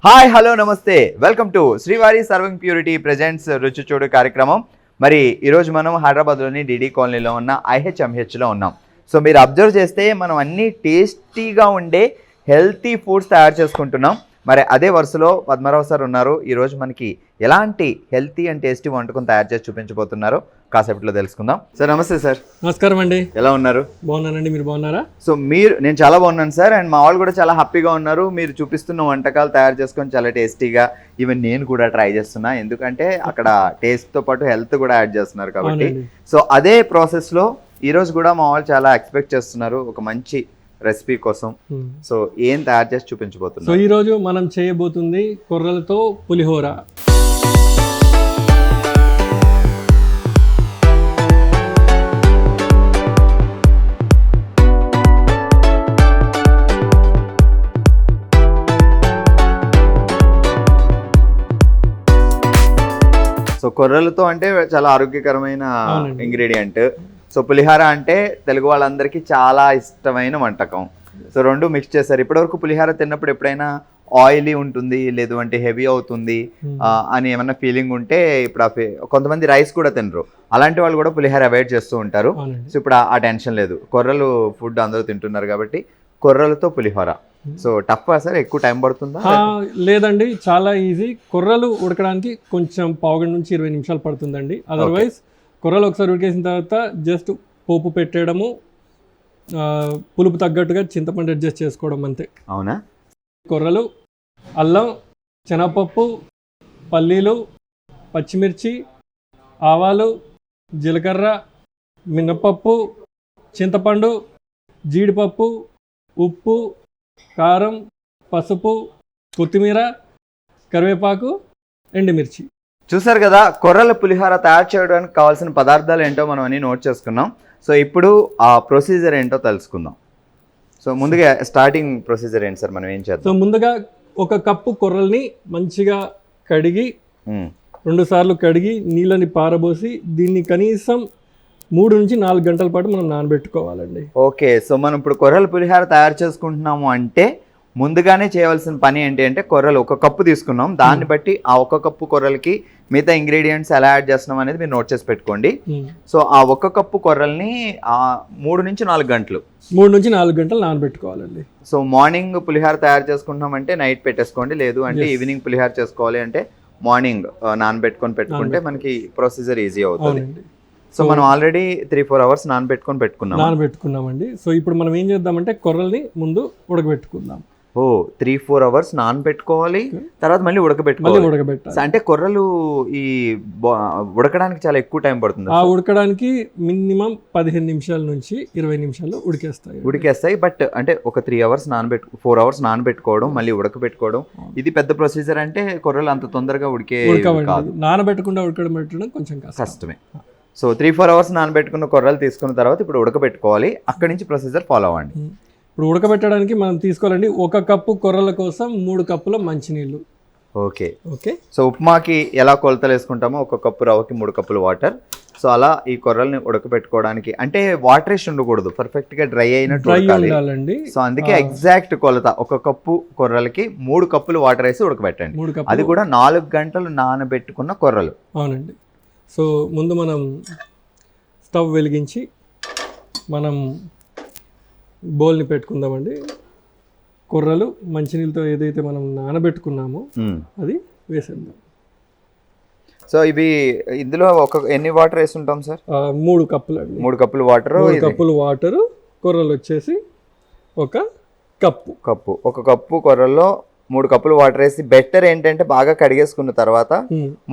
Hi hello నమస్తే welcome to శ్రీవారి serving purity presents రుచి చూడు కార్యక్రమం. మరి ఈరోజు మనం హైదరాబాద్లోని డిడి కాలనీలో ఉన్న IHMHలో ఉన్నాం. సో మీరు అబ్జర్వ్ చేస్తే మనం అన్నీ టేస్టీగా ఉండే హెల్తీ ఫుడ్స్ తయారు చేసుకుంటున్నాం. మరి అదే వరుసలో పద్మరావు సార్ ఉన్నారు. ఈరోజు మనకి ఎలాంటి హెల్తీ అండ్ టేస్టీ వంటకం తయారు చేసి చూపించబోతున్నారో కాసేపట్లో తెలుసుకుందాం. సార్ నమస్తే సార్. నమస్కారం అండి. ఎలా ఉన్నారు? బాగున్నానండి, మీరు బాగున్నారా? సో నేను చాలా బాగున్నాను సార్, అండ్ మా వాళ్ళు కూడా చాలా హ్యాపీగా ఉన్నారు. మీరు చూపిస్తున్న వంటకాలు తయారు చేసుకొని చాలా టేస్టీగా, ఈవెన్ నేను కూడా ట్రై చేస్తున్నా, ఎందుకంటే అక్కడ టేస్ట్తో పాటు హెల్త్ కూడా యాడ్ చేస్తున్నారు కాబట్టి. సో అదే ప్రాసెస్లో ఈరోజు కూడా మా వాళ్ళు చాలా ఎక్స్పెక్ట్ చేస్తున్నారు ఒక మంచి రెసిపీ కోసం. సో ఏం తయారు చేసి చూపించబోతున్నారు? సో ఈరోజు మనం చేయబోతుంది కొర్రలతో పులిహోర. సో కొర్రలతో అంటే చాలా ఆరోగ్యకరమైన ఇంగ్రీడియంట్. సో పులిహార అంటే తెలుగు వాళ్ళందరికీ చాలా ఇష్టమైన వంటకం. సో రెండు మిక్స్ చేస్తారు. ఇప్పటివరకు పులిహార తిన్నప్పుడు ఎప్పుడైనా ఆయిలీ ఉంటుంది, లేదు అంటే హెవీ అవుతుంది అని ఏమన్నా ఫీలింగ్ ఉంటే ఇప్పుడు కొంతమంది రైస్ కూడా తినరు, అలాంటి వాళ్ళు కూడా పులిహార అవాయిడ్ చేస్తూ ఉంటారు. సో ఇప్పుడు ఆ టెన్షన్ లేదు, కొర్రలు ఫుడ్ అందరూ తింటున్నారు కాబట్టి కొర్రలతో పులిహోర. సో టఫ్ సార్, ఎక్కువ టైం పడుతుందా? లేదండి, చాలా ఈజీ. కొర్రలు ఉడకడానికి కొంచెం పావుగంట నుంచి 20 నిమిషాలు పడుతుందండి. అదర్వైజ్ కొర్రలు ఒకసారి ఉడికేసిన తర్వాత జస్ట్ పోపు పెట్టేయడము, పులుపు తగ్గట్టుగా చింతపండు అడ్జస్ట్ చేసుకోవడం అంతే. అవునా? కొర్రలు, అల్లం, శనగపప్పు, పల్లీలు, పచ్చిమిర్చి, ఆవాలు, జీలకర్ర, మినపప్పు, చింతపండు, జీడిపప్పు, ఉప్పు, కారం, పసుపు, కొత్తిమీర, కరివేపాకు, ఎండుమిర్చి. చూసారు కదా, కొర్రల పులిహోర తయారు చేయడానికి కావాల్సిన పదార్థాలు ఏంటో మనం అన్ని నోట్ చేసుకున్నాం. సో ఇప్పుడు ఆ ప్రొసీజర్ ఏంటో తెలుసుకుందాం. సో ముందుగా స్టార్టింగ్ ప్రొసీజర్ ఏంటి సార్, మనం ఏం చేద్దాం? సో ముందుగా 1 కప్పు కొర్రల్ని మంచిగా కడిగి 2 సార్లు కడిగి నీళ్ళని పారబోసి దీన్ని కనీసం 3 నుంచి 4 గంటల పాటు మనం నానబెట్టుకోవాలండి. ఓకే, సో మనం ఇప్పుడు కొర్రల పులిహోర తయారు చేసుకుంటున్నాము అంటే ముందుగానే చేయవలసిన పని ఏంటి అంటే, కొర్రలు 1 కప్పు తీసుకున్నాం, దాన్ని బట్టి ఆ 1 కప్పు కొర్రలకి మిగతా ఇంగ్రీడియంట్స్ ఎలా యాడ్ చేస్తున్నాం అనేది మీరు నోట్ చేసి పెట్టుకోండి. సో ఆ 1 కప్పు కొర్రల్ని 3 నుంచి 4 గంటలు 3 నుంచి 4 గంటలు నానబెట్టుకోవాలండి. సో మార్నింగ్ పులిహోర తయారు చేసుకుంటున్నామంటే నైట్ పెట్టేసుకోండి, లేదు అంటే ఈవినింగ్ పులిహోర చేసుకోవాలి అంటే మార్నింగ్ పెట్టుకుంటే మనకి ప్రొసీజర్ ఈజీ అవుతుంది. సో మనం ఆల్రెడీ 3-4 అవర్స్ నానబెట్టుకున్నామండి. సో ఇప్పుడు మనం ఏం చేద్దామంటే కొర్రల్ని ముందు ఉడకబెట్టుకుందాం. 3-4 అవర్స్ నానబెట్టుకోవాలి, తర్వాత మళ్ళీ ఉడకబెట్టాలి. అంటే కొర్రలు ఈ ఉడకడానికి చాలా ఎక్కువ టైం పడుతుంది. ఉడకడానికి మినిమం 15 నిమిషాల నుంచి 20 నిమిషాలు ఉడికేస్తాయి. బట్ అంటే ఒక 4 అవర్స్ నానబెట్టుకోవడం, మళ్ళీ ఉడకబెట్టుకోవడం, ఇది పెద్ద ప్రొసీజర్. అంటే కొర్రలు అంత తొందరగా నానబెట్టకుండా ఉడకబెట్టడం కొంచెం కష్టమే. సో 3-4 అవర్స్ నానబెట్టుకున్న కొర్రలు తీసుకున్న తర్వాత ఇప్పుడు ఉడకబెట్టుకోవాలి. అక్కడి నుంచి ప్రొసీజర్ ఫాలో అవ్వండి. ఇప్పుడు ఉడకబెట్టడానికి మనం తీసుకోవాలండి 1 కప్పు కొర్రల కోసం 3 కప్పుల మంచినీళ్ళు. ఓకే. సో ఉప్మాకి ఎలా కొలతలు వేసుకుంటామో 1 కప్పు రవ్వకి 3 కప్పులు వాటర్. సో అలా ఈ కొర్రల్ని ఉడకబెట్టుకోవడానికి, అంటే వాటరేషన్ ఉండకూడదు, పర్ఫెక్ట్ గా డ్రై అయినట్టు ఉండాలండి. సో అందుకే ఎగ్జాక్ట్ కొలత 1 కప్పు కొర్రలకి 3 కప్పులు వాటర్ వేసి ఉడకబెట్టండి. అది కూడా 4 గంటలు నానబెట్టుకున్న కొర్రలు. అవునండి. సో ముందు మనం స్టవ్ వెలిగించి మనం బౌల్ని పెట్టుకుందామండి. కొర్రలు మంచినీళ్ళతో ఏదైతే మనం నానబెట్టుకున్నామో అది వేసేద్దాం. సో ఇందులో ఎన్ని వాటర్ వేస్తుంటాం సార్? 3 కప్పులు అండి. 3 కప్పులు వాటర్. 3 కప్పులు వాటర్. కొర్రలు వచ్చేసి 1 కప్పు. 1 కప్పు కొర్రల్లో 3 కప్పులు వాటర్ వేసి, బెటర్ ఏంటంటే బాగా కడిగేసుకున్న తర్వాత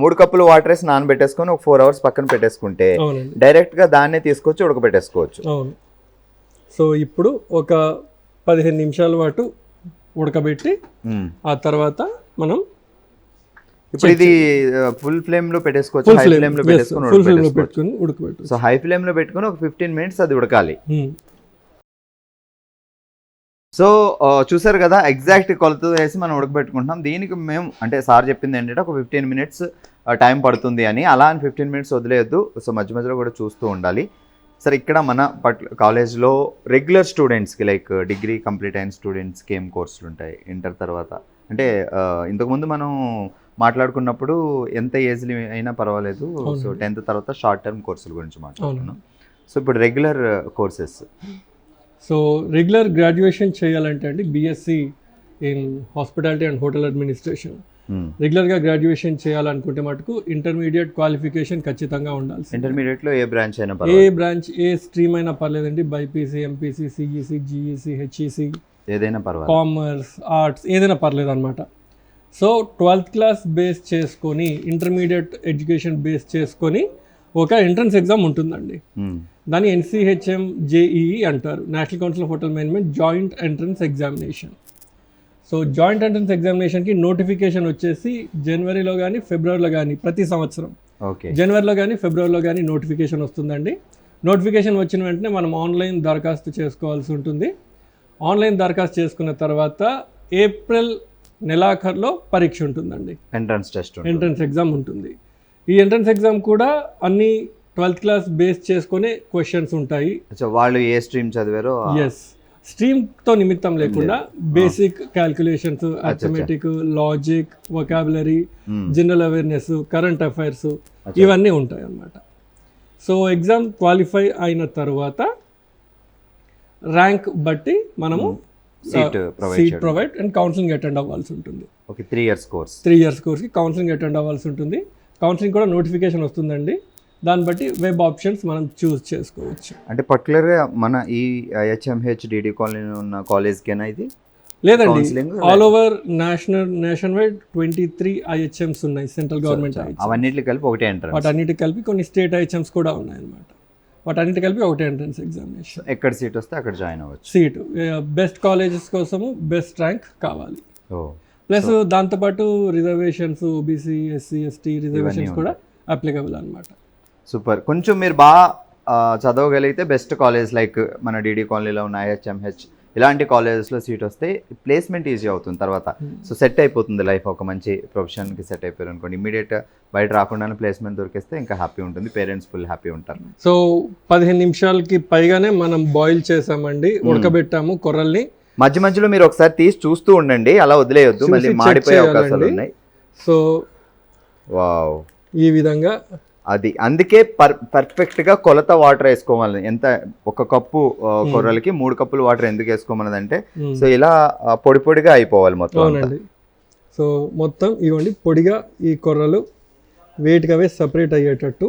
3 కప్పులు వాటర్ వేసి నానబెట్టేసుకొని ఒక 4 అవర్స్ పక్కన పెట్టేసుకుంటే డైరెక్ట్ గా దాన్నే తీసుకొచ్చి ఉడకబెట్టేసుకోవచ్చు. అవును. సో ఇప్పుడు ఒక 15 నిమిషాల పాటు ఉడకబెట్టి ఆ తర్వాత మనం ఇప్పుడు ఇది ఫుల్ ఫ్లేమ్ లో పెట్టేసుకోవచ్చు, హై ఫ్లేమ్ లో పెట్టుకొని ఉడకబెట్టు. సో హై ఫ్లేమ్ లో పెట్టుకొని ఒక 15 మినిట్స్ అది ఉడకాలి. సో చూసారు కదా, ఎగ్జాక్ట్ కొలత వేసి మనం ఉడకబెట్టుకుంటున్నాం. దీనికి మేము అంటే సార్ చెప్పింది ఏంటంటే ఒక 15 మినిట్స్ టైం పడుతుంది అని. అలా అని 15 మినిట్స్ వదిలేయద్దు. సో మధ్య మధ్యలో కూడా చూస్తూ ఉండాలి. సార్ ఇక్కడ మన కాలేజ్లో రెగ్యులర్ స్టూడెంట్స్కి లైక్ డిగ్రీ కంప్లీట్ అయిన స్టూడెంట్స్కి ఏం కోర్సులు ఉంటాయి ఇంటర్ తర్వాత? అంటే ఇంతకుముందు మనం మాట్లాడుకున్నప్పుడు ఎంత ఏజ్లీ అయినా పర్వాలేదు, సో 10th తర్వాత షార్ట్ టర్మ్ కోర్సుల గురించి మాట్లాడుకున్నాం. సో ఇప్పుడు regular courses, so regular graduation చేయాలంటే అండి BSc in hospitality and hotel administration రెగ్యులర్గా గ్రాడ్యుయేషన్ చేయాలనుకుంటే మటుకు ఇంటర్మీడియట్ క్వాలిఫికేషన్ ఖచ్చితంగా ఉండాలి. ఇంటర్మీడియట్లో ఏ బ్రాంచ్ అయినా ఏ స్ట్రీమ్ అయినా పర్లేదండి, BiPC, MPC, CEC, GEC, HEC, ఏదైనా పర్వాలేదు, కామర్స్, ఆర్ట్స్ ఏదైనా పర్లేదు అనమాట. సో 12th క్లాస్ బేస్ చేసుకొని ఇంటర్మీడియట్ ఎడ్యుకేషన్ బేస్ చేసుకొని ఒక ఎంట్రన్స్ ఎగ్జామ్ ఉంటుందండి. దాన్ని NCHM JEE అంటారు, national council of hotel management joint entrance examination. So joint entrance ఎగ్జామినేషన్కి నోటిఫికేషన్ వచ్చేసి జనవరిలో కానీ ఫిబ్రవరిలో కానీ ప్రతి సంవత్సరం జనవరిలో కానీ ఫిబ్రవరిలో కానీ నోటిఫికేషన్ వస్తుందండి. నోటిఫికేషన్ వచ్చిన వెంటనే మనం ఆన్లైన్ దరఖాస్తు చేసుకోవాల్సి ఉంటుంది. ఆన్లైన్ దరఖాస్తు చేసుకున్న తర్వాత ఏప్రిల్ నెలాఖరులో పరీక్ష ఉంటుందండి, ఎంట్రన్స్ ఎగ్జామ్ ఉంటుంది. ఈ ఎంట్రన్స్ ఎగ్జామ్ కూడా అన్ని 12th క్లాస్ బేస్ చేసుకునే క్వశ్చన్స్ ఉంటాయి. వాళ్ళు ఏ స్ట్రీమ్ చదివారో ఎస్, స్ట్రీమ్తో నిమిత్తం లేకుండా basic calculations, arithmetic, logic, vocabulary, general awareness, current affairs ఇవన్నీ ఉంటాయి అన్నమాట. సో ఎగ్జామ్ క్వాలిఫై అయిన తర్వాత ర్యాంక్ బట్టి మనము seat provide and counselling attend అవ్వాల్సి ఉంటుంది. 3 years కోర్స్, 3 years కోర్స్కి కౌన్సిలింగ్ అటెండ్ అవ్వాల్సి ఉంటుంది. కౌన్సిలింగ్ కూడా నోటిఫికేషన్ వస్తుందండి, దాన్ని బట్టి వెబ్ ఆప్షన్స్ మనం చూస్ చేసుకోవచ్చు. అంటే పర్టికులర్గా మన ఈ HMH DD కాలనీ ఉన్న కాలేజ్కేనా ఇది? లేదండి, all over nation wide 23 IHMs ఉన్నాయి, సెంట్రల్ గవర్నమెంట్. అవన్నిటికి కలిపి ఒకటే ఎంట్రన్స్, వాటన్నిటికి కలిపి కొన్ని స్టేట్ IHMs కూడా ఉన్నాయి అన్నమాట. వాటన్నిటి కలిపి ఒకటే ఎంట్రన్స్ ఎగ్జామినేషన్. ఎక్కడ సీట్ వస్తే అక్కడ జాయిన్ అవ్వచ్చు. సీటు బెస్ట్ కాలేజెస్ కోసము బెస్ట్ ర్యాంక్ కావాలి. ప్లస్ దాంతోపాటు reservations, OBC, SC, ST reservations కూడా అప్లికబుల్ అనమాట. సూపర్. కొంచెం మీరు బాగా చదవగలిగితే బెస్ట్ కాలేజ్ లైక్ మన DD కాలనీలో ఉన్న IHMH ఇలాంటి కాలేజెస్లో సీట్ వస్తే ప్లేస్మెంట్ ఈజీ అవుతుంది తర్వాత. సో సెట్ అయిపోతుంది లైఫ్, ఒక మంచి ప్రొఫెషన్కి సెట్ అయిపోయారు అనుకోండి, ఇమీడియట్ బయట రాకుండానే ప్లేస్మెంట్ దొరికేస్తే ఇంకా హ్యాపీ ఉంటుంది, పేరెంట్స్ ఫుల్ హ్యాపీ ఉంటారు. సో 15 నిమిషాలకి పైగానే మనం బాయిల్ చేసామండి, ఉడకబెట్టాము కొర్రల్ని. మధ్య మధ్యలో మీరు ఒకసారి తీసి చూస్తూ ఉండండి, అలా వదిలేయొద్దు, మళ్ళీ మాడిపోయే అవకాశాలు ఉన్నాయి. సో వావ్, ఈ విధంగా అది అందుకే పర్ఫెక్ట్గా కొలత వాటర్ వేసుకోవాలి. ఎంత ఒక కప్పు కొర్రలకి 3 కప్పులు వాటర్ ఎందుకు వేసుకోమన్నది అంటే, సో ఇలా పొడి పొడిగా అయిపోవాలి మొత్తం. అవునండి. సో మొత్తం ఇవ్వండి పొడిగా ఈ కొర్రలు వేటికవే సపరేట్ అయ్యేటట్టు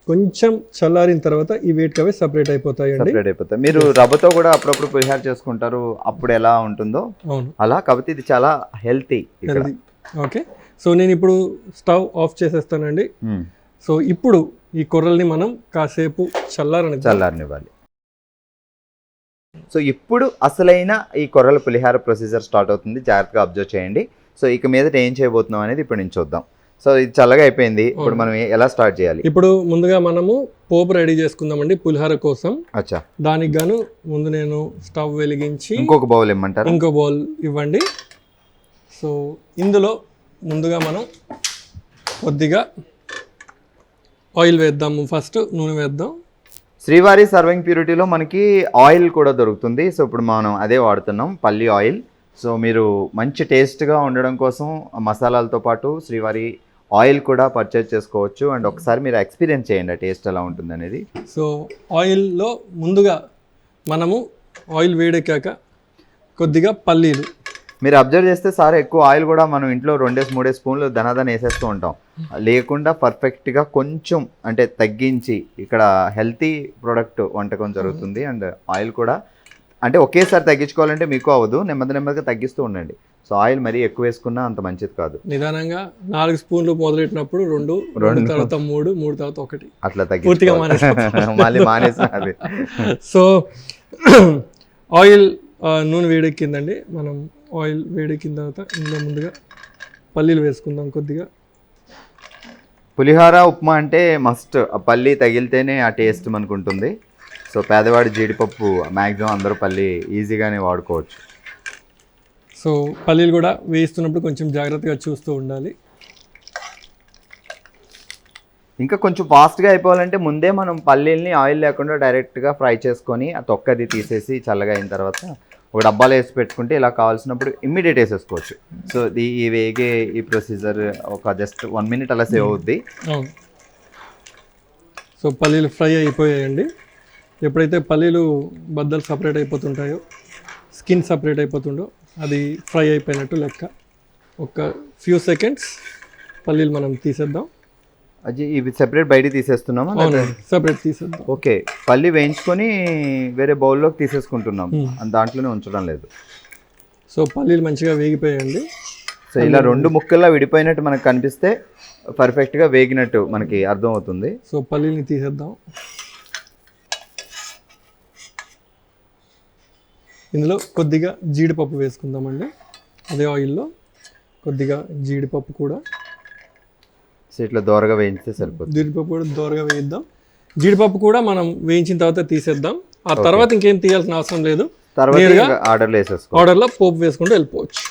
కొంచెం చల్లారిన తర్వాత ఈ వేటికవే సపరేట్ అయిపోతాయండి. మీరు రవ్వతో కూడా అప్పుడప్పుడు పులిహార చేసుకుంటారు, అప్పుడు ఎలా ఉంటుందో అలా, కాబట్టి ఇది చాలా హెల్తీ. ఓకే, సో నేను ఇప్పుడు స్టవ్ ఆఫ్ చేసేస్తానండి. సో ఇప్పుడు ఈ కొర్రల్ని మనం కాసేపు చల్లారనివ్వాలి. సో ఇప్పుడు అసలైన ఈ కొర్రల పులిహార ప్రొసీజర్ స్టార్ట్ అవుతుంది, జాగ్రత్తగా అబ్జర్వ్ చేయండి. సో ఇక మీద ఏం చేయబోతున్నాం అనేది ఇప్పుడు నేను చూద్దాం. సో ఇది చల్లగా అయిపోయింది, ఇప్పుడు మనం ఎలా స్టార్ట్ చేయాలి? ఇప్పుడు ముందుగా మనము పోపు రెడీ చేసుకుందామండి పులిహార కోసం. అచ్చా, దానికి గాను ముందు నేను స్టవ్ వెలిగించి ఇంకొక బౌల్ ఇమ్మంటారు? ఇంకో బౌల్ ఇవ్వండి. సో ఇందులో ముందుగా మనం కొద్దిగా ఆయిల్ వేద్దాము, ఫస్ట్ నూనె వేద్దాం. శ్రీవారి సర్వింగ్ ప్యూరిటీలో మనకి ఆయిల్ కూడా దొరుకుతుంది, సో ఇప్పుడు మనం అదే వాడుతున్నాం, పల్లి ఆయిల్. సో మీరు మంచి టేస్ట్గా ఉండడం కోసం మసాలాలతో పాటు శ్రీవారి ఆయిల్ కూడా పర్చేజ్ చేసుకోవచ్చు. అండ్ ఒకసారి మీరు ఎక్స్పీరియన్స్ చేయండి ఆ టేస్ట్ ఎలా ఉంటుంది అనేది. సో ఆయిల్లో ముందుగా మనము ఆయిల్ వేడెక్కాక కొద్దిగా పల్లీలు, మీరు అబ్జర్వ్ చేస్తే సార్ ఎక్కువ ఆయిల్ కూడా మనం ఇంట్లో 2-3 స్పూన్లు ధనాధన వేసేస్తూ ఉంటాం, లేకుండా పర్ఫెక్ట్గా కొంచెం అంటే తగ్గించి ఇక్కడ హెల్తీ ప్రోడక్ట్ వంటకం జరుగుతుంది. అండ్ ఆయిల్ కూడా అంటే ఒకేసారి తగ్గించుకోవాలంటే మీకు అవ్వదు, నెమ్మదిగా తగ్గిస్తూ ఉండండి. సో ఆయిల్ మరీ ఎక్కువ వేసుకున్నా అంత మంచిది కాదు. నిదానంగా 4 స్పూన్లు మొదలెట్టినప్పుడు 2 తర్వాత 3 తర్వాత 1 అట్లా తగ్గి మళ్ళీ మానేసినది. సో ఆయిల్ నూనె వేడెక్కిందండి, మనం ఆయిల్ వేడెక్కిన తర్వాత ఇందులో ముందుగా పల్లీలు వేసుకుందాం కొద్దిగా. పులిహార ఉప్మా అంటే మస్ట్ పల్లి తగిలితేనే ఆ టేస్ట్ మనకు ఉంటుంది. సో పేదవాడి జీడిపప్పు మ్యాక్సిమం అందరూ పల్లి ఈజీగానే వాడుకోవచ్చు. సో పల్లీలు కూడా వేస్తున్నప్పుడు కొంచెం జాగ్రత్తగా చూస్తూ ఉండాలి. ఇంకా కొంచెం ఫాస్ట్గా అయిపోవాలంటే ముందే మనం పల్లీల్ని ఆయిల్ లేకుండా డైరెక్ట్గా ఫ్రై చేసుకొని ఆ తొక్కది తీసేసి చల్లగా అయిన తర్వాత ఒక డబ్బాలో వేసి పెట్టుకుంటే ఇలా కావాల్సినప్పుడు ఇమ్మీడియట్ వేసేసుకోవచ్చు. సో ఈ వేగే ఈ ప్రొసీజర్ ఒక జస్ట్ 1 minute అలా సేవ్ అవుద్ది. అవును. సో పల్లీలు ఫ్రై అయిపోయాయండి. ఎప్పుడైతే పల్లీలు బద్దలు సపరేట్ అయిపోతుంటాయో, స్కిన్ సపరేట్ అయిపోతుండో అది ఫ్రై అయిపోయినట్టు లెక్క. ఒక ఫ్యూ సెకండ్స్ పల్లీలు మనం తీసేద్దాం. అది ఇవి సెపరేట్ బయటికి తీసేస్తున్నామా? అవునండి, సపరేట్ తీసేద్దాం. ఓకే, పల్లి వేయించుకొని వేరే బౌల్లోకి తీసేసుకుంటున్నాం, దాంట్లోనే ఉంచడం లేదు. సో పల్లీలు మంచిగా వేగిపోయాయండి. సో ఇలా 2 ముక్కల్లో విడిపోయినట్టు మనకు కనిపిస్తే పర్ఫెక్ట్గా వేగినట్టు మనకి అర్థం అవుతుంది. సో పల్లీని తీసేద్దాం. ఇందులో కొద్దిగా జీడిపప్పు వేసుకుందామండి. అదే ఆయిల్లో కొద్దిగా జీడిపప్పు కూడా, సో ఇట్లా దోరగా వేయించితే సరిపోతుంది. జీడిపప్పు కూడా దోరగా వేయిద్దాం. జీడిపప్పు కూడా మనం వేయించిన తర్వాత తీసేద్దాం. ఆ తర్వాత ఇంకేం తీయాల్సిన అవసరం లేదు, తర్వాత ఆర్డర్లో వేసేసుకో. ఆర్డర్లో పోపు వేసుకుంటూ వెళ్ళిపోవచ్చు.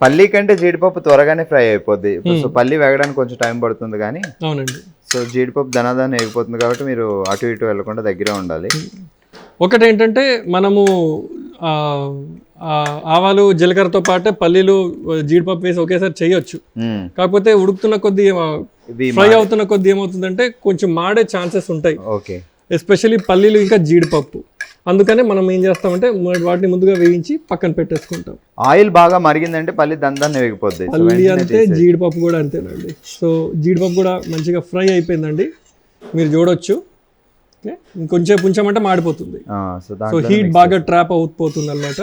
పల్లి కంటే జీడిపప్పు త్వరగానే ఫ్రై అయిపోద్ది. సో పల్లి వేగడానికి కొంచెం టైం పడుతుంది కానీ, అవునండి, సో జీడిపప్పు దనాదాన్ని వేగిపోతుంది కాబట్టి మీరు అటు ఇటు వెళ్ళకుండా దగ్గరే ఉండాలి. ఒకటి ఏంటంటే మనము ఆవాలు జీలకర్రతో పాటే పల్లీలు జీడిపప్పు వేసి ఒకేసారి చేయొచ్చు. కాకపోతే ఉడుకుతున్న కొద్దీ ఫ్రై అవుతున్న కొద్దీ ఏమవుతుందంటే కొంచెం మాడే ఛాన్సెస్ ఉంటాయి. ఓకే, ఎస్పెషల్లీ పల్లీలు ఇంకా జీడిపప్పు. అందుకనే మనం ఏం చేస్తామంటే వాటిని ముందుగా వేయించి పక్కన పెట్టేసుకుంటాం. ఆయిల్ బాగా మరిగిందంటే పల్లి దందాన్ని వేగిపోద్ది. పల్లి అంతే, జీడిపప్పు కూడా అంతేనండి. సో జీడిపప్పు కూడా మంచిగా ఫ్రై అయిపోయిందండి, మీరు చూడొచ్చు. ఓకే, ఇంకొంచెం ఉంచామంటే మాడిపోతుంది. సో హీట్ బాగా ట్రాప్ అవుతుంది అనమాట,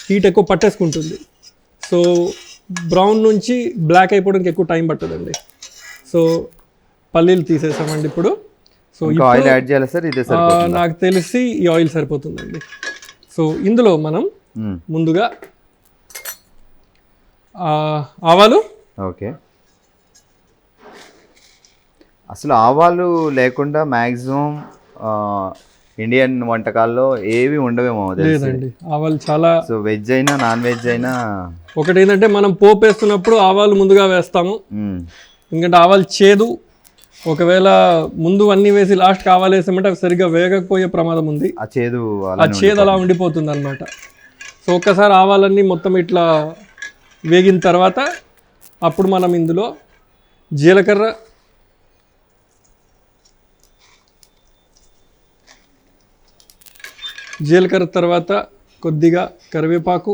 హీట్ ఎక్కువ పట్టేసుకుంటుంది. సో బ్రౌన్ నుంచి బ్లాక్ అయిపోవడానికి ఎక్కువ టైం పట్టదండి. సో పల్లీలు తీసేసామండి ఇప్పుడు. సో ఆయిల్ యాడ్ చేయాలి సార్? ఇదే నాకు తెలిసి ఈ ఆయిల్ సరిపోతుందండి. సో ఇందులో మనం ముందుగా ఆవాలు, ఓకే, అసలు ఆవాలు లేకుండా మ్యాక్సిమం ఇండియన్ వంటకాల్లో ఏవి ఉండవేమో లేదండి. ఆవాలు చాలా, సో వెజ్ అయినా నాన్ వెజ్ అయినా. ఒకటి ఏంటంటే మనం పోపు వేస్తున్నప్పుడు ఆవాలు ముందుగా వేస్తాము, ఎందుకంటే ఆవాలు చేదు. ఒకవేళ ముందు అన్ని వేసి లాస్ట్ ఆవాలు వేసామంటే అవి సరిగ్గా వేగకపోయే ప్రమాదం ఉంది. ఆ చేదు అలా ఉండిపోతుంది అనమాట. సో ఒక్కసారి ఆవాలన్నీ మొత్తం ఇట్లా వేగిన తర్వాత అప్పుడు మనం ఇందులో జీలకర్ర, తర్వాత కొద్దిగా కరివేపాకు.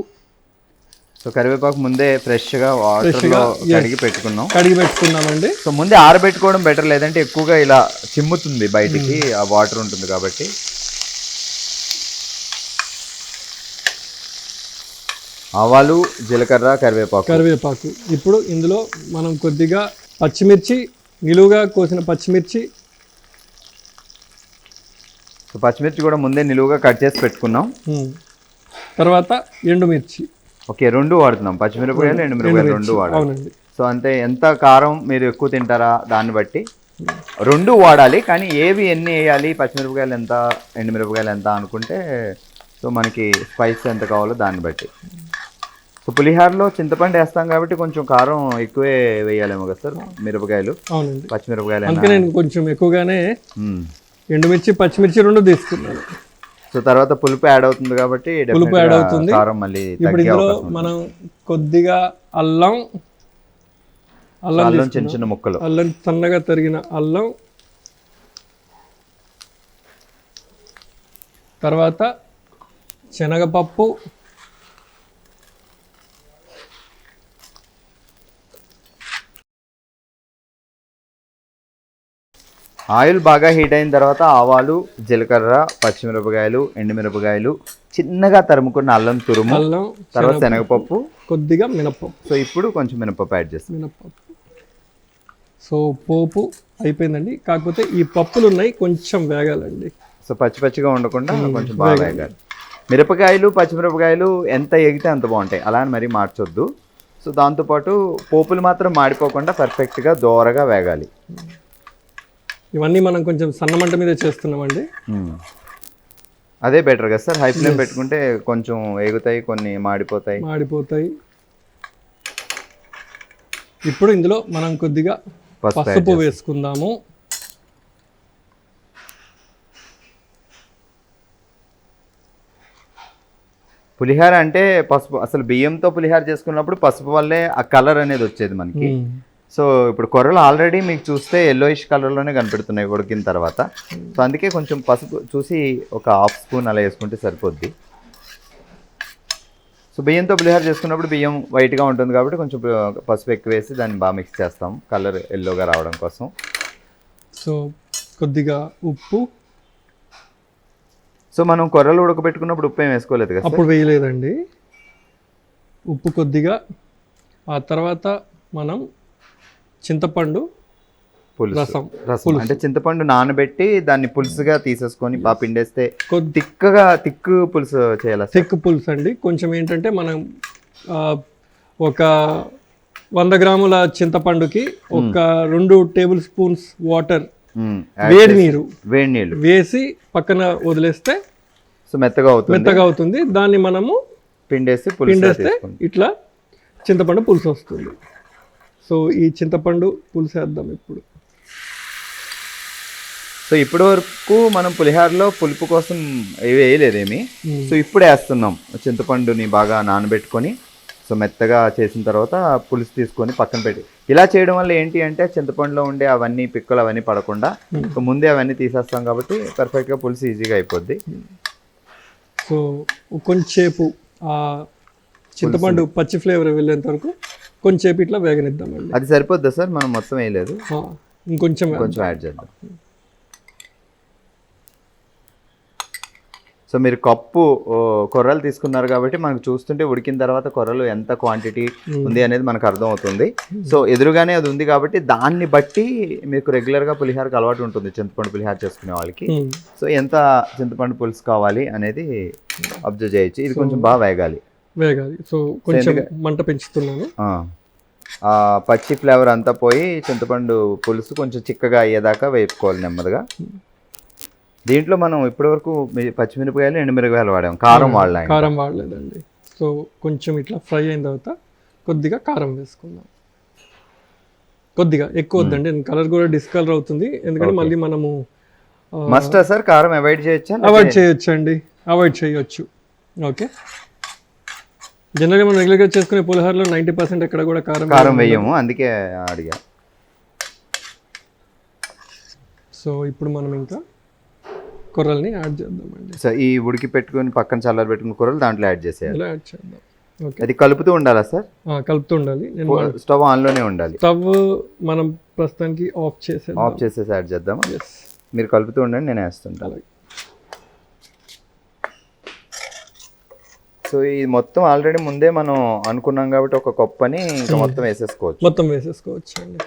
సో కరివేపాకు ముందే ఫ్రెష్గా వాటర్లో కడిగి పెట్టుకున్నామండి. సో ముందే ఆరబెట్టుకోవడం బెటర్, లేదంటే ఎక్కువగా ఇలా చిమ్ముతుంది బయటికి, ఆ వాటర్ ఉంటుంది కాబట్టి. ఆవాలు, జీలకర్ర, కరివేపాకు. ఇప్పుడు ఇందులో మనం కొద్దిగా పచ్చిమిర్చి, నిలువుగా కోసిన పచ్చిమిర్చి. సో పచ్చిమిర్చి కూడా ముందే నిలువుగా కట్ చేసి పెట్టుకున్నాం. తర్వాత ఎండుమిర్చి. ఓకే, 2 వాడుతున్నాం, పచ్చిమిరపకాయలు ఎండుమిరపకాయలు 2 వాడాలి. సో అంటే ఎంత కారం మీరు ఎక్కువ తింటారా దాన్ని బట్టి 2 వాడాలి. కానీ ఏవి ఎన్ని వేయాలి, పచ్చిమిరపకాయలు ఎంత, ఎండుమిరపకాయలు ఎంత అనుకుంటే సో మనకి స్పైస్ ఎంత కావాలో దాన్ని బట్టి. సో పులిహారలో చింతపండు వేస్తాం కాబట్టి కొంచెం కారం ఎక్కువే వేయాలేమో కదా సార్, మిరపకాయలు, పచ్చిమిరపకాయలు. అందుకే నేను కొంచెం ఎక్కువగానే ఎండుమిర్చి, పచ్చిమిర్చి 2 తీసుకున్నాను. సో తర్వాత పులుపు యాడ్ అవుతుంది కాబట్టి పులుపు యాడ్ అవుతుంది. కారం మళ్ళీ ఇప్పుడు ఇందులో మనం కొద్దిగా అల్లం చిన్న చిన్న ముక్కలు, అల్లం సన్నగా తరిగిన అల్లం, తర్వాత శనగపప్పు, ఆయిల్ బాగా హీట్ అయిన తర్వాత ఆవాలు, జీలకర్ర, పచ్చిమిరపకాయలు, ఎండుమిరపకాయలు, చిన్నగా తరుముకున్న అల్లం తురుము, తర్వాత శనగపప్పు, కొద్దిగా మినపప్పు. సో ఇప్పుడు కొంచెం మినపప్పు యాడ్ చేస్తాం. మినపప్పు. సో పోపు అయిపోయిందండి, కాకపోతే ఈ పప్పులు ఉన్నాయి కొంచెం వేగాలండి. సో పచ్చిగా ఉండకుండా కొంచెం బాగా వేగాలి. మిరపకాయలు, పచ్చిమిరపకాయలు ఎంత ఎగితే అంత బాగుంటాయి, అలా అని మరీ మార్చొద్దు. సో దాంతోపాటు పోపులు మాత్రం మాడిపోకుండా పర్ఫెక్ట్గా దోరగా వేగాలి. ఇవన్నీ మనం కొంచెం సన్నమంట మీద చేస్తున్నామండి. అదే బెటర్ కదా సార్, హై ఫ్లేమ్ పెట్టుకుంటే కొంచెం ఎగుతాయి, కొన్ని మాడిపోతాయి. ఇప్పుడు ఇందులో మనం కొద్దిగా పసుపు వేసుకుందాము. పులిహార అంటే పసుపు, అసలు బియ్యంతో పులిహార చేసుకున్నప్పుడు పసుపు వల్లే ఆ కలర్ అనేది వచ్చేది మనకి. సో ఇప్పుడు కొర్రలు ఆల్రెడీ మీకు చూస్తే ఎల్లోయిష్ కలర్లోనే కనిపెడుతున్నాయి ఉడికిన తర్వాత. సో అందుకే కొంచెం పసుపు చూసి ఒక హాఫ్ స్పూన్ అలా వేసుకుంటే సరిపోద్ది. సో బియ్యంతో పులిహార చేసుకున్నప్పుడు బియ్యం వైట్గా ఉంటుంది కాబట్టి కొంచెం పసుపు ఎక్కువ వేసి దాన్ని బాగా మిక్స్ చేస్తాం కలర్ ఎల్లోగా రావడం కోసం. సో కొద్దిగా ఉప్పు. సో మనం కొర్రలు ఉడకబెట్టుకున్నప్పుడు ఉప్పు ఏం వేసుకోలేదు కదా? అప్పుడు వేయలేదండి, ఉప్పు కొద్దిగా. ఆ తర్వాత మనం చింతపండు రసం, అంటే చింతపండు నానబెట్టి దాన్ని పులుసుగా తీసేసుకొని బాగా పిండేస్తే తిక్కు పులుసు చేయాలి. తిక్కు పులుసు అండి. కొంచెం ఏంటంటే మనం ఒక 100 గ్రాముల చింతపండుకి ఒక 2 టేబుల్ స్పూన్స్ వాటర్, వేడి నీళ్ళు వేసి పక్కన వదిలేస్తే సో మెత్తగా అవుతుంది. దాన్ని మనము పిండేస్తే ఇట్లా చింతపండు పులుసు వస్తుంది. సో ఈ చింతపండు పులుసు వేద్దాం ఇప్పుడు. సో ఇప్పటి వరకు మనం పులిహారలో పులుపు కోసం వేయలేదేమి. సో ఇప్పుడు వేస్తున్నాం చింతపండుని బాగా నానబెట్టుకొని. సో మెత్తగా చేసిన తర్వాత పులుసు తీసుకొని పక్కన పెట్టి, ఇలా చేయడం వల్ల ఏంటి అంటే చింతపండులో ఉండే అవన్నీ పిక్కలు అవన్నీ పడకుండా ముందే అవన్నీ తీసేస్తాం కాబట్టి పర్ఫెక్ట్గా పులుసు ఈజీగా అయిపోద్ది. సో కొంచెంసేపు ఆ చింతపండు పచ్చి ఫ్లేవర్ వెళ్ళేంత వరకు కొంచెంసేపు ఇట్లా వేగనిద్దామండి. అది సరిపోద్దా సార్? మనం మొత్తం వేయలేదు, ఇంకొంచెం యాడ్ చేద్దాం. సో మీరు కప్పు కొర్రలు తీసుకున్నారు కాబట్టి మనకు చూస్తుంటే ఉడికిన తర్వాత కొర్రలు ఎంత క్వాంటిటీ ఉంది అనేది మనకు అర్థమవుతుంది. సో ఎదురుగానే అది ఉంది కాబట్టి దాన్ని బట్టి మీకు రెగ్యులర్గా పులిహారకు అలవాటు ఉంటుంది చింతపండు పులిహార చేసుకునే వాళ్ళకి. సో ఎంత చింతపండు పులుసు కావాలి అనేది అబ్జర్వ్ చేయొచ్చు. ఇది కొంచెం బాగా వేగాలి. సో కొంచెం మంట పెంచుతున్నాను. పచ్చి ఫ్లేవర్ అంతా పోయి చింతపండు పులుసు కొంచెం చిక్కగా అయ్యేదాకా వేపుకోవాలి నెమ్మదిగా. దీంట్లో మనం ఇప్పటివరకు పచ్చిమిరపకాయలు ఎండుమిరపకాయలు వాడాం, కారం వాడలేదండి. సో కొంచెం ఇట్లా ఫ్రై అయిన తర్వాత కొద్దిగా కారం వేసుకుందాం. కొద్దిగా ఎక్కువ వద్దండి, కలర్ కూడా డిస్కలర్ అవుతుంది. ఎందుకంటే మళ్ళీ మనము మస్టా సార్ కారం అవాయిడ్ చేయొచ్చండి, అవాయిడ్ చేయొచ్చు. ఓకే, జనరల్గా మనం రెగ్యులర్గా చేసుకునే పులిహోరలో 90% ఎక్కడ కూడా కారం వేయము, అందుకే అడిగా. సో ఇప్పుడు మనం ఇంకా కొర్రల్ని యాడ్ చేద్దామండి. సో ఈ ఉడికి పెట్టుకుని పక్కన చల్లారి పెట్టుకుని కొర్రలు దాంట్లో యాడ్ చేసేయాలి. యాడ్ చేద్దాం. ఓకే, అది కలుపుతూ ఉండాలా సార్? కలుపుతూ ఉండాలి. స్టవ్ ఆన్లోనే ఉండాలి. స్టవ్ మనం ప్రస్తుతానికి ఆఫ్ చేసేసి యాడ్ చేద్దామా? మీరు కలుపుతూ ఉండండి, నేను వేస్తుంటాను. సో ఇది మొత్తం ఆల్రెడీ ముందే మనం అనుకున్నాం కాబట్టి ఒక కప్పని ఇంకా మొత్తం వేసేసుకోవచ్చు అండి.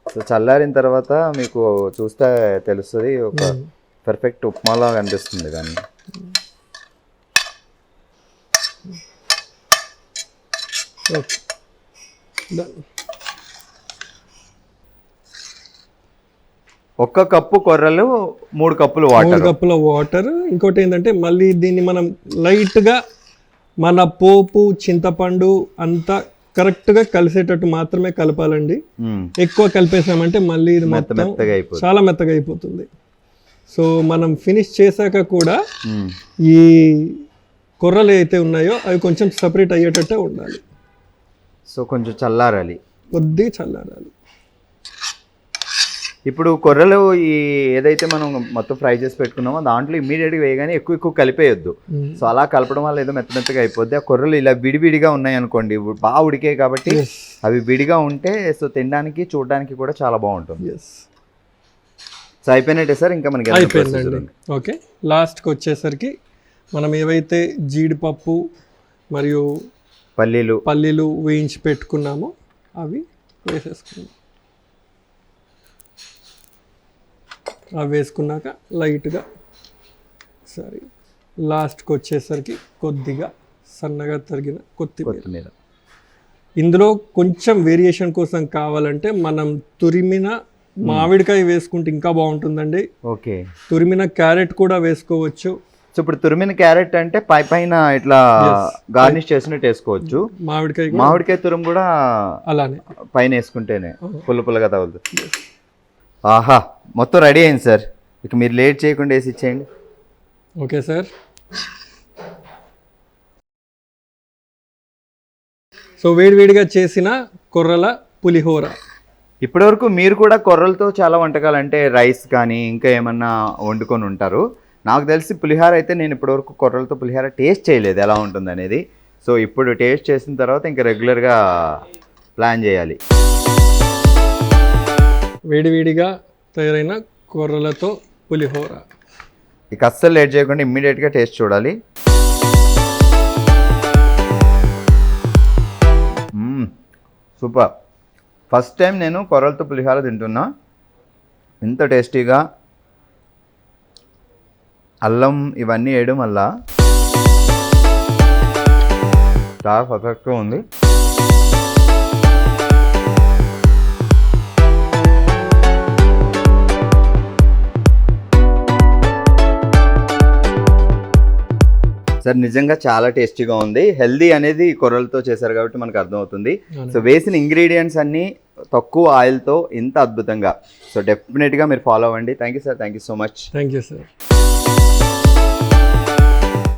సో చల్లారిన తర్వాత మీకు చూస్తే తెలుస్తుంది, ఒక పర్ఫెక్ట్ ఉప్మాలా కనిపిస్తుంది. కానీ ఒక్క కప్పు కొర్రలు 3 కప్పుల వాటర్. ఇంకోటి ఏంటంటే మళ్ళీ దీన్ని మనం లైట్గా మన పోపు చింతపండు అంతా కరెక్ట్గా కలిసేటట్టు మాత్రమే కలపాలండి. ఎక్కువ కలిపేసామంటే మళ్ళీ ఇది మొత్తం చాలా మెత్తగా అయిపోతుంది. సో మనం ఫినిష్ చేశాక కూడా ఈ కొర్రలు అయితే ఉన్నాయో అవి కొంచెం సపరేట్ అయ్యేటట్టే ఉండాలి. సో కొంచెం చల్లారాలి, కొద్దిగా చల్లారాలి. ఇప్పుడు కొర్రలు ఈ ఏదైతే మనం మొత్తం ఫ్రై చేసి పెట్టుకున్నామో దాంట్లో ఇమీడియట్గా వేయగానే ఎక్కువ కలిపేయొద్దు. సో అలా కలపడం వల్ల ఏదో మెత్తగా అయిపోద్ది. ఆ కొర్రలు ఇలా విడివిడిగా ఉన్నాయి అనుకోండి, బాగా ఉడికాయి కాబట్టి అవి విడిగా ఉంటే సో తినడానికి చూడడానికి కూడా చాలా బాగుంటుంది. సో అయిపోయినట్టే సార్, ఇంకా మనకి అయిపోయిందండి. ఓకే, లాస్ట్కి వచ్చేసరికి మనం ఏవైతే జీడిపప్పు మరియు పల్లీలు వేయించి పెట్టుకున్నామో అవి వేసేసుకున్నాం. అవి వేసుకున్నాక లైట్గా లాస్ట్కి వచ్చేసరికి కొద్దిగా సన్నగా తరిగిన కొత్తిమీర. ఇందులో కొంచెం వేరియేషన్ కోసం కావాలంటే మనం తురిమిన మామిడికాయ వేసుకుంటే ఇంకా బాగుంటుందండి. ఓకే, తురిమిన క్యారెట్ కూడా వేసుకోవచ్చు. సో ఇప్పుడు తురిమిన క్యారెట్ అంటే పైన ఇట్లా గార్నిష్ చేసినట్టు వేసుకోవచ్చు. మామిడికాయ తురుము కూడా అలానే పైన వేసుకుంటేనే పుల్లగా తగులుతుంది. ఆహా, మొత్తం రెడీ అయింది సార్. ఇక మీరు లేట్ చేయకుండా వేసి ఇచ్చేయండి. Okay sir. సో వేడివేడిగా చేసిన కొర్రల పులిహోర. ఇప్పటివరకు మీరు కూడా కొర్రలతో చాలా వంటకాలు అంటే రైస్ కానీ ఇంకా ఏమన్నా వండుకొని ఉంటారు. నాకు తెలిసి పులిహోర అయితే నేను ఇప్పటివరకు కొర్రలతో పులిహోర టేస్ట్ చేయలేదు ఎలా ఉంటుంది అనేది. సో ఇప్పుడు టేస్ట్ చేసిన తర్వాత ఇంకా రెగ్యులర్గా ప్లాన్ చేయాలి. వేడివేడిగా తయారైన కొర్రలతో పులిహోర. ఇక అస్సలు లేట్ చేయకుండా ఇమ్మీడియట్గా టేస్ట్ చూడాలి. సూపర్. ఫస్ట్ టైం నేను కొర్రలతో పులిహోర తింటున్నా. ఇంత టేస్టీగా అల్లం ఇవన్నీ వేయడం వల్ల చాలా పర్ఫెక్ట్గా ఉంది. సార్ నిజంగా చాలా టేస్టీగా ఉంది. హెల్దీ అనేది కొర్రలతో చేశారు కాబట్టి మనకు అర్థమవుతుంది. సో వేసిన ఇంగ్రీడియంట్స్ అన్నీ తక్కువ ఆయిల్తో ఇంత అద్భుతంగా. సో డెఫినెట్గా మీరు ఫాలో అవ్వండి. Thank you sir. Thank you so much. Thank you sir.